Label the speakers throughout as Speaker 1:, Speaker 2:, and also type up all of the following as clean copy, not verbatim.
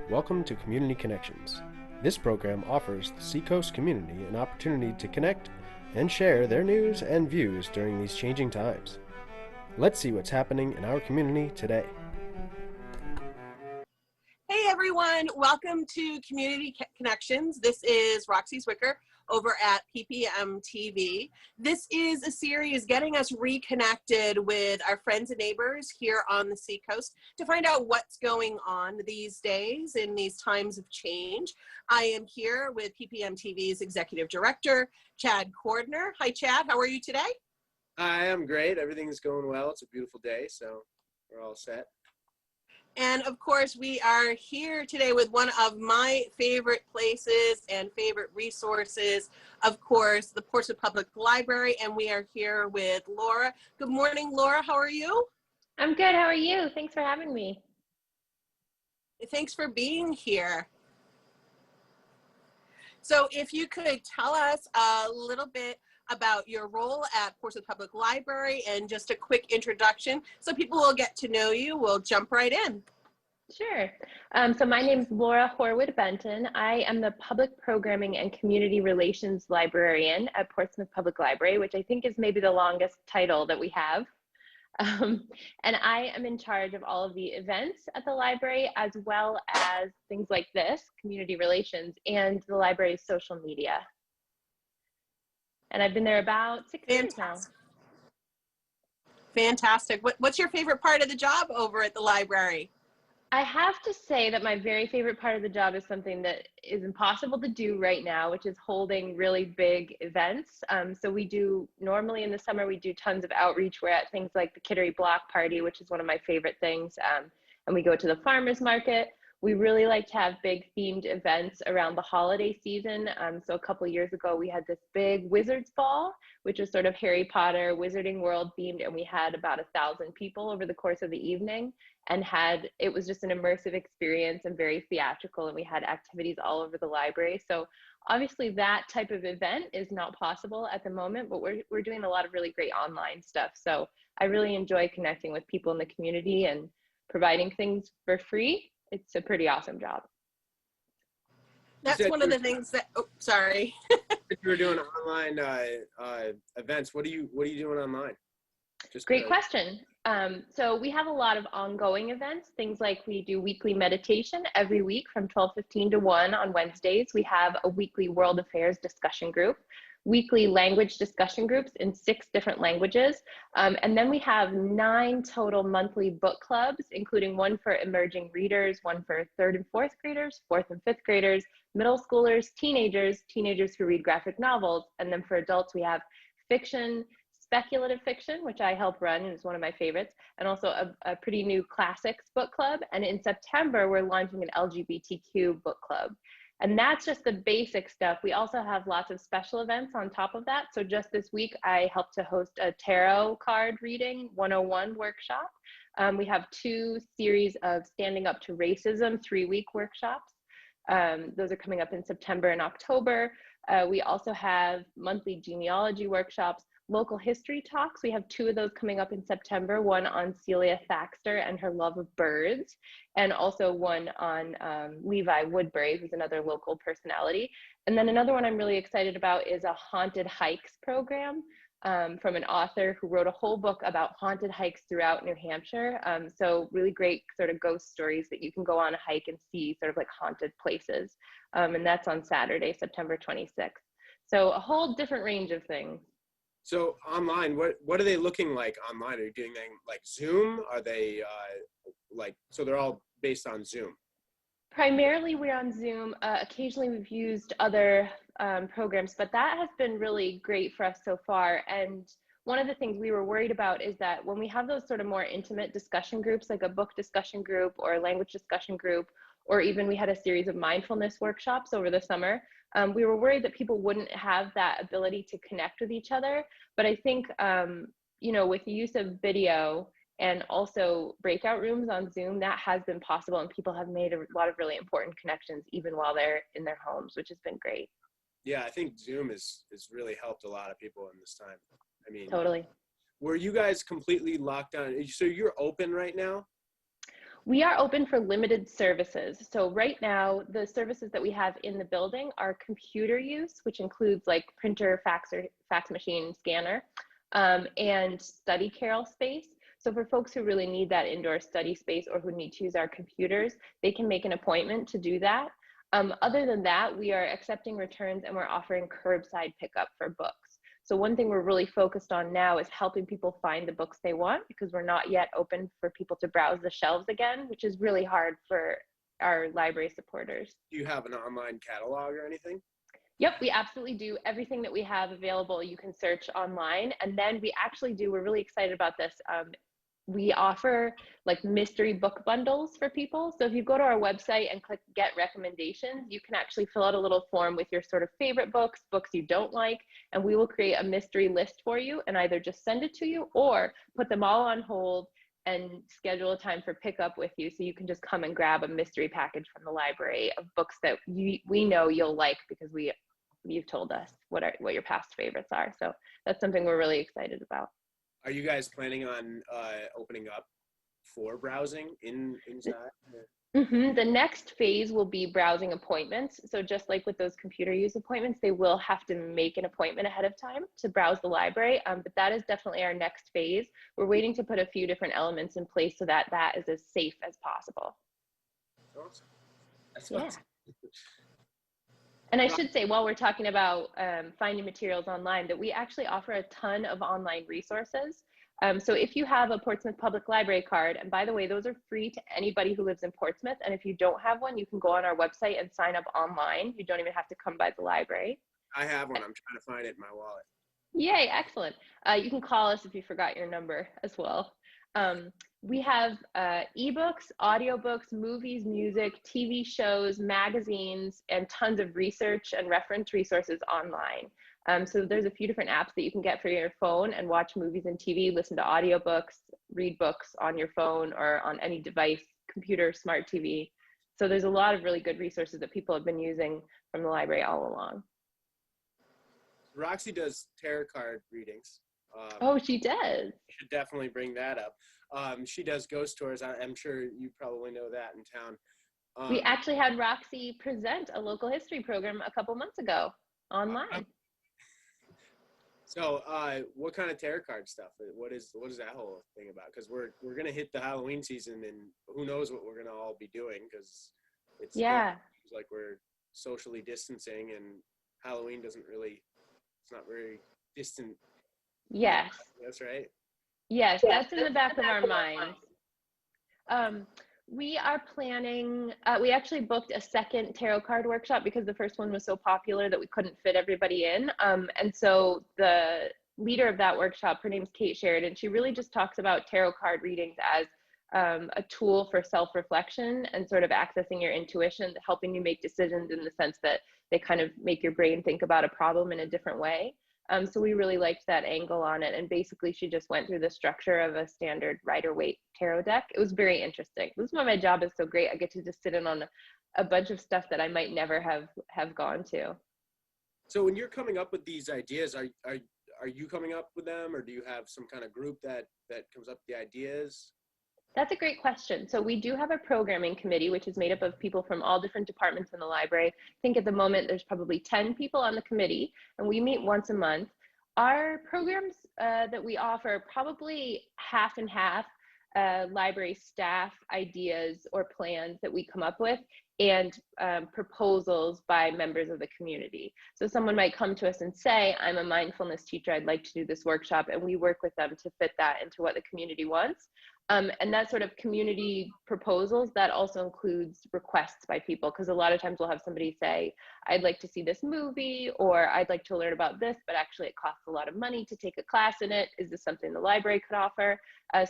Speaker 1: Welcome to Community Connections. This program offers the seacoast community an opportunity to connect and share their news and views during these changing times. Let's see what's happening in our community today.
Speaker 2: Hey everyone, welcome to Community Connections. This is Roxy Zwicker over at PPM TV. This is a series getting us reconnected with our friends and neighbors here on the seacoast to find out what's going on these days in these times of change. I am here with PPM TV's Executive Director, Chad Cordner. Hi Chad, how are you today?
Speaker 3: I am great. Everything's going well. It's a beautiful day, so we're all set.
Speaker 2: And of course, we are here today with one of my favorite places and favorite resources, of course, the Portsmouth Public Library, and we are here with Laura. Good morning, Laura. How are you?
Speaker 4: I'm good. How are you? Thanks for having me.
Speaker 2: Thanks for being here. So if you could tell us a little bit about your role at Portsmouth Public Library and just a quick introduction so people will get to know you. We'll jump right in.
Speaker 4: Sure. So my name is Laura Horwood-Benton. I am the Public Programming and Community Relations Librarian at Portsmouth Public Library, which I think is maybe the longest title that we have. And I am in charge of all of the events at the library, as well as things like this, community relations, and the library's social media. And I've been there about 6 years now.
Speaker 2: Fantastic. What's your favorite part of the job over at the library?
Speaker 4: I have to say that my very favorite part of the job is something that is impossible to do right now, which is holding really big events. So we do, normally in the summer, we do tons of outreach. We're at things like the Kittery Block Party, which is one of my favorite things. And we go to the farmer's market. We really like to have big themed events around the holiday season. So a couple of years ago, we had this big Wizards Ball, which was sort of Harry Potter, Wizarding World themed, and we had about 1,000 people over the course of the evening, and it was just an immersive experience and very theatrical, and we had activities all over the library. So obviously that type of event is not possible at the moment, but we're doing a lot of really great online stuff. So I really enjoy connecting with people in the community and providing things for free. It's a pretty awesome job.
Speaker 2: That's one of the things that, oh, sorry.
Speaker 3: If you were doing online events, what are you doing online?
Speaker 4: Great question. So we have a lot of ongoing events, things like we do weekly meditation every week from 12:15 to 1 on Wednesdays. We have a weekly world affairs discussion group, weekly language discussion groups in 6 different languages. And then we have 9 total monthly book clubs, including one for emerging readers, one for 3rd and 4th graders, 4th and 5th graders, middle schoolers, teenagers who read graphic novels. And then for adults, we have fiction, speculative fiction, which I help run and is one of my favorites, and also a pretty new classics book club. And in September, we're launching an LGBTQ book club. And that's just the basic stuff. We also have lots of special events on top of that. So just this week, I helped to host a tarot card reading 101 workshop. We have 2 series of Standing Up to Racism 3-week workshops. Those are coming up in September and October. We also have monthly genealogy workshops, local history talks. We have 2 of those coming up in September, one on Celia Thaxter and her love of birds, and also one on Levi Woodbury, who's another local personality. And then another one I'm really excited about is a haunted hikes program from an author who wrote a whole book about haunted hikes throughout New Hampshire. So really great sort of ghost stories that you can go on a hike and see sort of like haunted places. And that's on Saturday, September 26th. So a whole different range of things.
Speaker 3: So online, what are they looking like online? Are you doing them like Zoom? Are they so they're all based on Zoom?
Speaker 4: Primarily we're on Zoom. Occasionally we've used other programs, but that has been really great for us so far. And one of the things we were worried about is that when we have those sort of more intimate discussion groups, like a book discussion group or a language discussion group, or even we had a series of mindfulness workshops over the summer, we were worried that people wouldn't have that ability to connect with each other. But I think, with the use of video and also breakout rooms on Zoom, that has been possible, and people have made a lot of really important connections even while they're in their homes, which has been great.
Speaker 3: Yeah, I think Zoom has really helped a lot of people in this time. I mean,
Speaker 4: totally.
Speaker 3: Were you guys completely locked down? So you're open right now?
Speaker 4: We are open for limited services. So right now, the services that we have in the building are computer use, which includes like printer, fax machine, scanner, and study carrel space. So for folks who really need that indoor study space or who need to use our computers, they can make an appointment to do that. Other than that, we are accepting returns and we're offering curbside pickup for books. So one thing we're really focused on now is helping people find the books they want, because we're not yet open for people to browse the shelves again, which is really hard for our library supporters.
Speaker 3: Do you have an online catalog or anything?
Speaker 4: Yep, we absolutely do. Everything that we have available, you can search online. And then we actually do, we're really excited about this. We offer like mystery book bundles for people. So if you go to our website and click get recommendations, you can actually fill out a little form with your sort of favorite books, books you don't like, and we will create a mystery list for you and either just send it to you or put them all on hold and schedule a time for pickup with you, so you can just come and grab a mystery package from the library of books that we know you'll like, because you've told us what your past favorites are. So that's something we're really excited about.
Speaker 3: Are you guys planning on opening up for browsing inside?
Speaker 4: The next phase will be browsing appointments. So just like with those computer use appointments, they will have to make an appointment ahead of time to browse the library. But that is definitely our next phase. We're waiting to put a few different elements in place so that that is as safe as possible.
Speaker 3: Awesome. That's
Speaker 4: Yeah.
Speaker 3: awesome.
Speaker 4: And I should say, while we're talking about finding materials online, that we actually offer a ton of online resources. So if you have a Portsmouth Public Library card, and by the way, those are free to anybody who lives in Portsmouth. And if you don't have one, you can go on our website and sign up online. You don't even have to come by the library.
Speaker 3: I have one. I'm trying to find it in my wallet.
Speaker 4: Yay, excellent. You can call us if you forgot your number as well. We have ebooks, audiobooks, movies, music, TV shows, magazines, and tons of research and reference resources online. So there's a few different apps that you can get for your phone and watch movies and TV, listen to audiobooks, read books on your phone or on any device, computer, smart TV. So there's a lot of really good resources that people have been using from the library all along.
Speaker 3: Roxy does tarot card readings.
Speaker 4: Oh, she does.
Speaker 3: You should definitely bring that up. She does ghost tours. I'm sure you probably know that in town.
Speaker 4: We actually had Roxy present a local history program a couple months ago online.
Speaker 3: So what kind of tarot card stuff? What is that whole thing about? Because we're gonna hit the Halloween season, and who knows what we're gonna all be doing, because it's like we're socially distancing, and Halloween it's not very distant.
Speaker 4: Yes.
Speaker 3: That's right.
Speaker 4: Yes, that's in the back of our minds. We are planning, we actually booked a second tarot card workshop because the first one was so popular that we couldn't fit everybody in. And so the leader of that workshop, her name's Kate Sheridan, she really just talks about tarot card readings as a tool for self-reflection and sort of accessing your intuition, helping you make decisions in the sense that they kind of make your brain think about a problem in a different way. So we really liked that angle on it. And basically she just went through the structure of a standard Rider-Waite tarot deck. It was very interesting. This is why my job is so great. I get to just sit in on a bunch of stuff that I might never have gone to.
Speaker 3: So when you're coming up with these ideas, are you coming up with them, or do you have some kind of group that comes up with the ideas?
Speaker 4: That's a great question. So we do have a programming committee, which is made up of people from all different departments in the library. I think at the moment there's probably 10 people on the committee, and we meet once a month. Our programs that we offer are probably half and half library staff ideas or plans that we come up with, and proposals by members of the community. So someone might come to us and say, I'm a mindfulness teacher, I'd like to do this workshop, and we work with them to fit that into what the community wants. And that sort of community proposals, that also includes requests by people, because a lot of times we'll have somebody say, I'd like to see this movie, or I'd like to learn about this, but actually it costs a lot of money to take a class in it. Is this something the library could offer?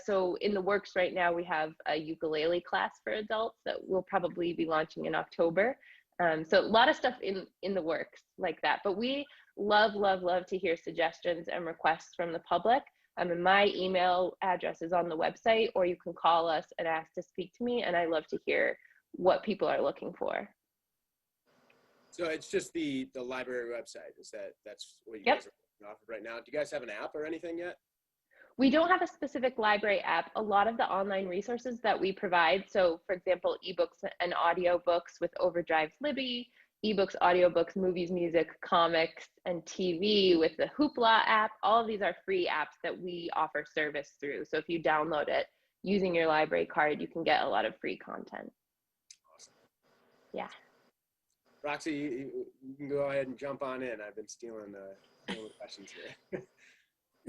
Speaker 4: So in the works right now, we have a ukulele class for adults that we'll probably be launching in October. So a lot of stuff in the works like that, but we love to hear suggestions and requests from the public. And my email address is on the website, or you can call us and ask to speak to me, and I love to hear what people are looking for.
Speaker 3: So it's just the library website. That's what you guys are offering right now? Do you guys have an app or anything yet?
Speaker 4: We don't have a specific library app. A lot of the online resources that we provide, so for example, ebooks and audiobooks with Overdrive's Libby, ebooks, audiobooks, movies, music, comics, and TV with the Hoopla app, all of these are free apps that we offer service through. So if you download it using your library card, you can get a lot of free content.
Speaker 3: Awesome.
Speaker 4: Yeah.
Speaker 3: Roxy, you can go ahead and jump on in. I've been stealing the questions here.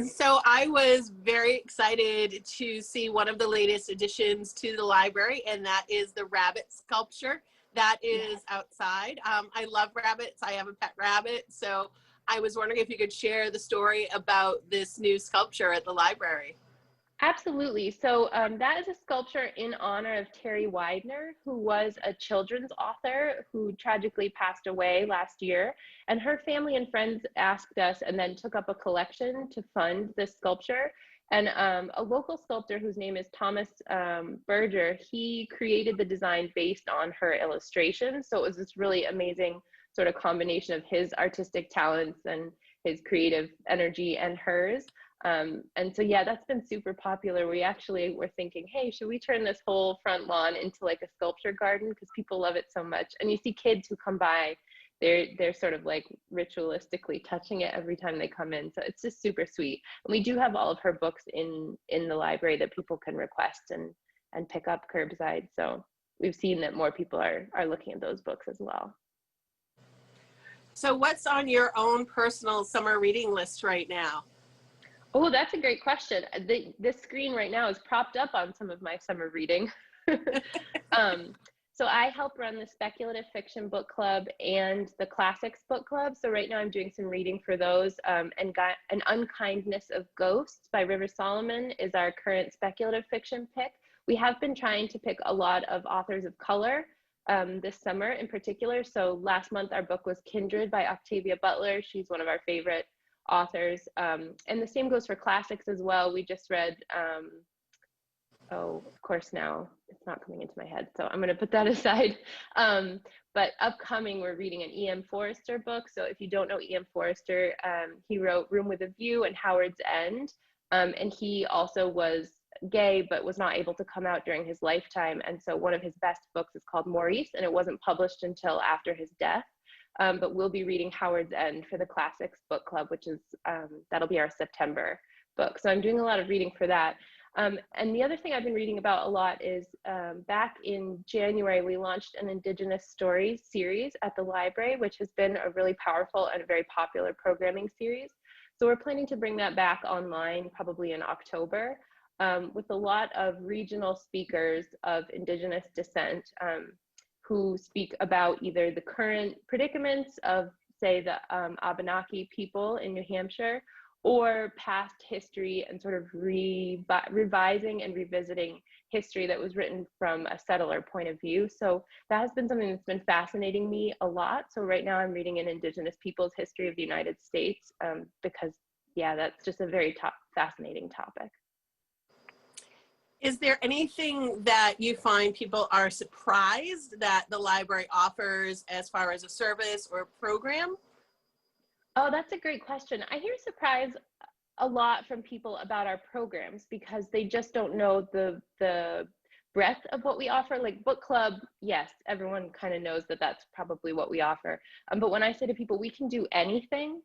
Speaker 2: So I was very excited to see one of the latest additions to the library, and that is the rabbit sculpture that is outside. I love rabbits. I have a pet rabbit. So I was wondering if you could share the story about this new sculpture at the library.
Speaker 4: Absolutely. So that is a sculpture in honor of Terry Widener, who was a children's author who tragically passed away last year. And her family and friends asked us and then took up a collection to fund this sculpture. And a local sculptor whose name is Thomas Berger, he created the design based on her illustrations. So it was this really amazing sort of combination of his artistic talents and his creative energy and hers. And so, yeah, that's been super popular. We actually were thinking, hey, should we turn this whole front lawn into like a sculpture garden? Because people love it so much. And you see kids who come by, they're sort of like ritualistically touching it every time they come in. So it's just super sweet. And we do have all of her books in the library that people can request and pick up curbside. So we've seen that more people are looking at those books as well.
Speaker 2: So what's on your own personal summer reading list right now?
Speaker 4: Oh, that's a great question. This screen right now is propped up on some of my summer reading. So I help run the speculative fiction book club and the classics book club. So right now I'm doing some reading for those. And An Unkindness of Ghosts by River Solomon is our current speculative fiction pick. We have been trying to pick a lot of authors of color this summer in particular. So last month our book was Kindred by Octavia Butler. She's one of our favorite authors, and the same goes for classics as well. We just read oh, of course now it's not coming into my head, so I'm going to put that aside. But upcoming, we're reading an E.M. Forrester book. So if you don't know E.M. Forrester, he wrote Room with a View and Howard's End, and he also was gay but was not able to come out during his lifetime. And so one of his best books is called Maurice, and it wasn't published until after his death. But we'll be reading Howard's End for the Classics Book Club, which is, that'll be our September book. So I'm doing a lot of reading for that. And the other thing I've been reading about a lot is back in January, we launched an Indigenous Stories series at the library, which has been a really powerful and very popular programming series. So we're planning to bring that back online probably in October with a lot of regional speakers of Indigenous descent who speak about either the current predicaments of, say, the Abenaki people in New Hampshire, or past history and sort of revising and revisiting history that was written from a settler point of view. So that has been something that's been fascinating me a lot. So right now I'm reading an Indigenous Peoples History of the United States because, yeah, that's just a very fascinating topic.
Speaker 2: Is there anything that you find people are surprised that the library offers as far as a service or program?
Speaker 4: Oh, that's a great question. I hear surprise a lot from people about our programs because they just don't know the breadth of what we offer. Like book club, yes, everyone kind of knows that that's probably what we offer. But when I say to people, we can do anything,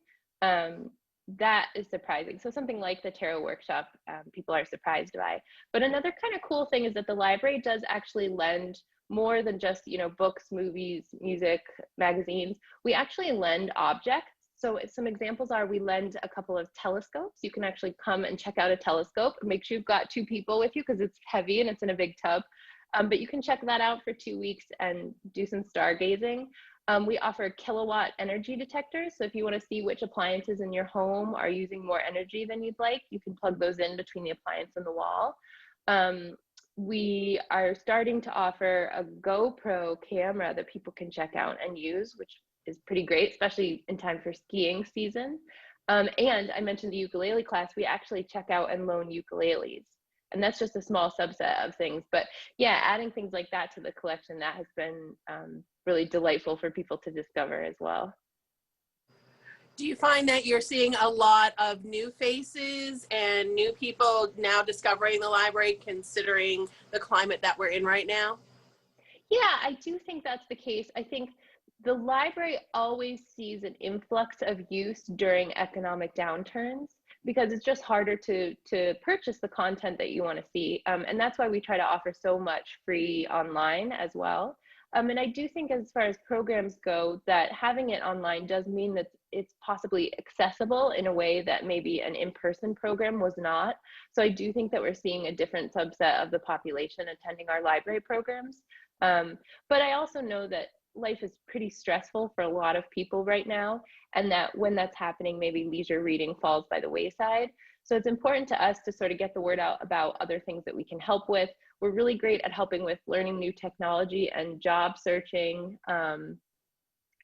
Speaker 4: that is surprising. So something like the tarot workshop, people are surprised by. But another kind of cool thing is that the library does actually lend more than just, you know, books, movies, music, magazines. We actually lend objects. So some examples are we lend a couple of telescopes. You can actually come and check out a telescope. Make sure you've got 2 people with you because it's heavy and it's in a big tub. But you can check that out for 2 weeks and do some stargazing. We offer kilowatt energy detectors. So if you want to see which appliances in your home are using more energy than you'd like, you can plug those in between the appliance and the wall. We are starting to offer a GoPro camera that people can check out and use, which is pretty great, especially in time for skiing season. And I mentioned the ukulele class. We actually check out and loan ukuleles. And that's just a small subset of things. But yeah, adding things like that to the collection, that has been really delightful for people to discover as well.
Speaker 2: Do you find that you're seeing a lot of new faces and new people now discovering the library, considering the climate that we're in right now?
Speaker 4: Yeah, I do think that's the case. I think the library always sees an influx of use during economic downturns because it's just harder to purchase the content that you want to see. And that's why we try to offer so much free online as well. And I do think as far as programs go, that having it online does mean that it's possibly accessible in a way that maybe an in-person program was not. So I do think that we're seeing a different subset of the population attending our library programs. But I also know that life is pretty stressful for a lot of people right now, and that when that's happening, maybe leisure reading falls by the wayside. So it's important to us to sort of get the word out about other things that we can help with. We're really great at helping with learning new technology and job searching,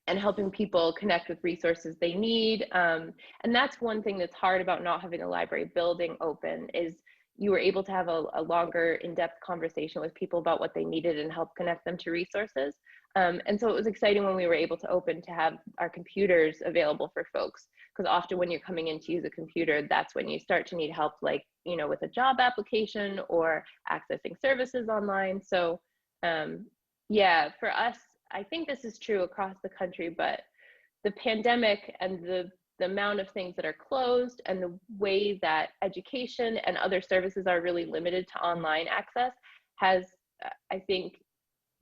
Speaker 4: and helping people connect with resources they need. And that's one thing that's hard about not having a library building open, is you were able to have a longer in-depth conversation with people about what they needed and help connect them to resources. And so it was exciting when we were able to open to have our computers available for folks, because often when you're coming in to use a computer, that's when you start to need help, like, you know, with a job application or accessing services online. So yeah, for us, I think this is true across the country, but the pandemic and the amount of things that are closed and the way that education and other services are really limited to online access has, I think,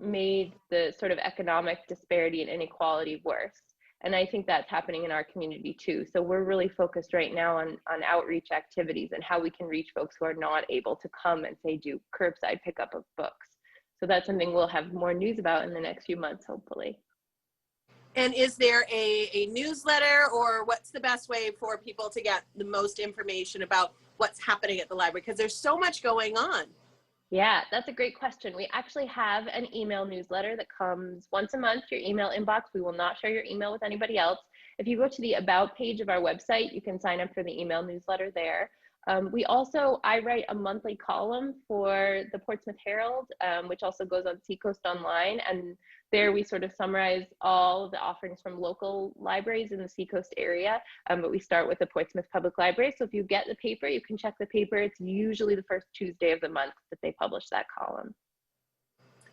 Speaker 4: made the sort of economic disparity and inequality worse. And I think that's happening in our community too. So we're really focused right now on outreach activities and how we can reach folks who are not able to come and say do curbside pickup of books. So that's something we'll have more news about in the next few months, hopefully.
Speaker 2: And is there a newsletter, or what's the best way for people to get the most information about what's happening at the library? Because there's so much going on.
Speaker 4: Yeah, that's a great question. We actually have an email newsletter that comes once a month to your email inbox. We will not share your email with anybody else. If you go to the About page of our website, you can sign up for the email newsletter there. I write a monthly column for the Portsmouth Herald, which also goes on Seacoast Online. And there we sort of summarize all of the offerings from local libraries in the Seacoast area. But we start with the Portsmouth Public Library. So if you get the paper, you can check the paper. It's usually the first Tuesday of the month that they publish that column.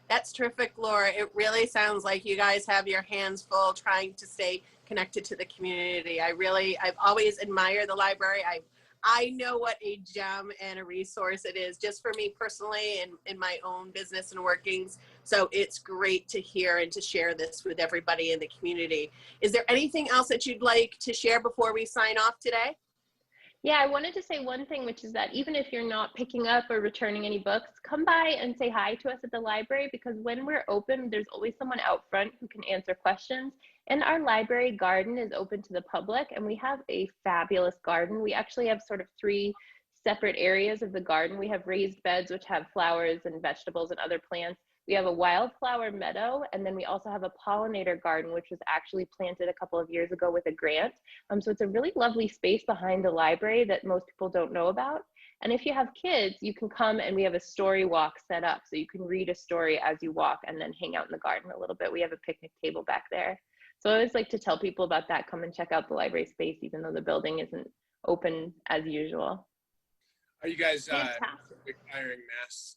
Speaker 2: That's terrific, Laura. It really sounds like you guys have your hands full trying to stay connected to the community. I've always admired the library. I know what a gem and a resource it is, just for me personally and in my own business and workings. So it's great to hear and to share this with everybody in the community. Is there anything else that you'd like to share before we sign off today?
Speaker 4: Yeah, I wanted to say one thing, which is that even if you're not picking up or returning any books, come by and say hi to us at the library, because when we're open, there's always someone out front who can answer questions. And our library garden is open to the public, and we have a fabulous garden. We actually have sort of 3 separate areas of the garden. We have raised beds, which have flowers and vegetables and other plants. We have a wildflower meadow, and then we also have a pollinator garden, which was actually planted a couple of years ago with a grant. So it's a really lovely space behind the library that most people don't know about. And if you have kids, you can come, and we have a story walk set up. So you can read a story as you walk and then hang out in the garden a little bit. We have a picnic table back there. So I always like to tell people about that. Come and check out the library space, even though the building isn't open as usual.
Speaker 3: Are you guys requiring masks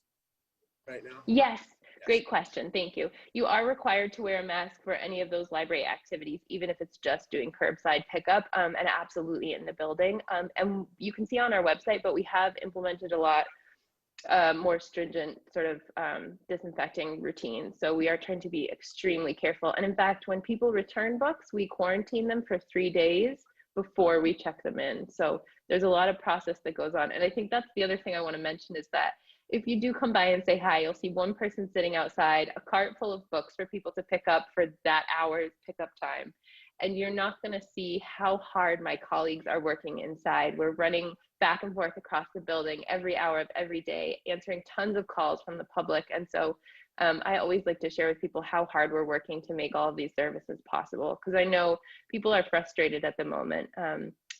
Speaker 3: right now?
Speaker 4: Yes. Great question. Thank you. You are required to wear a mask for any of those library activities, even if it's just doing curbside pickup, and absolutely in the building. And you can see on our website, but we have implemented a lot more stringent sort of disinfecting routines. So we are trying to be extremely careful. And in fact, when people return books, we quarantine them for 3 days before we check them in. So there's a lot of process that goes on. And I think that's the other thing I want to mention, is that if you do come by and say hi, you'll see one person sitting outside, a cart full of books for people to pick up for that hour's pickup time. And you're not going to see how hard my colleagues are working inside. We're running back and forth across the building every hour of every day, answering tons of calls from the public. And so I always like to share with people how hard we're working to make all of these services possible, because I know people are frustrated at the moment.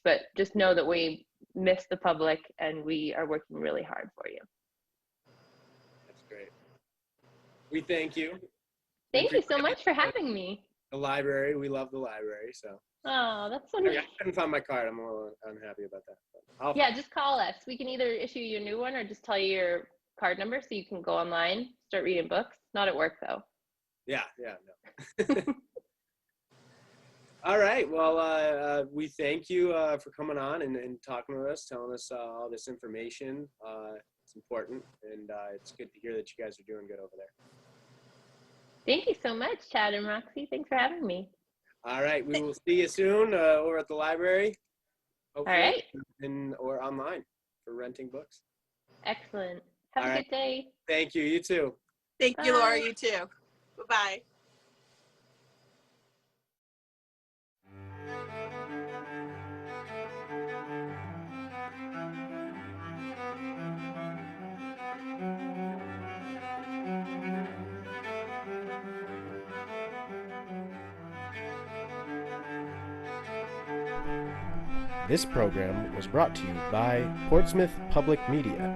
Speaker 4: But just know that we miss the public, and we are working really hard for you.
Speaker 3: That's great. We thank you.
Speaker 4: Thank you so much for having me.
Speaker 3: The library. We love the library. So.
Speaker 4: Oh, that's so
Speaker 3: I
Speaker 4: nice.
Speaker 3: couldn't find my card. I'm a little unhappy about that.
Speaker 4: Yeah, just call us. We can either issue you a new one or just tell you your card number so you can go online, start reading books. Not at work though.
Speaker 3: Yeah, no. All right. Well, we thank you for coming on and talking with us, telling us all this information. It's important, and it's good to hear that you guys are doing good over there.
Speaker 4: Thank you so much, Chad and Roxy. Thanks for having me.
Speaker 3: All right. We will see you soon over at the library. Hopefully,
Speaker 4: all right.
Speaker 3: Or online for renting books.
Speaker 4: Excellent. Have a good day.
Speaker 3: Thank you. You too.
Speaker 2: Thank you, Laura. You too. Bye-bye.
Speaker 1: This program was brought to you by Portsmouth Public Media.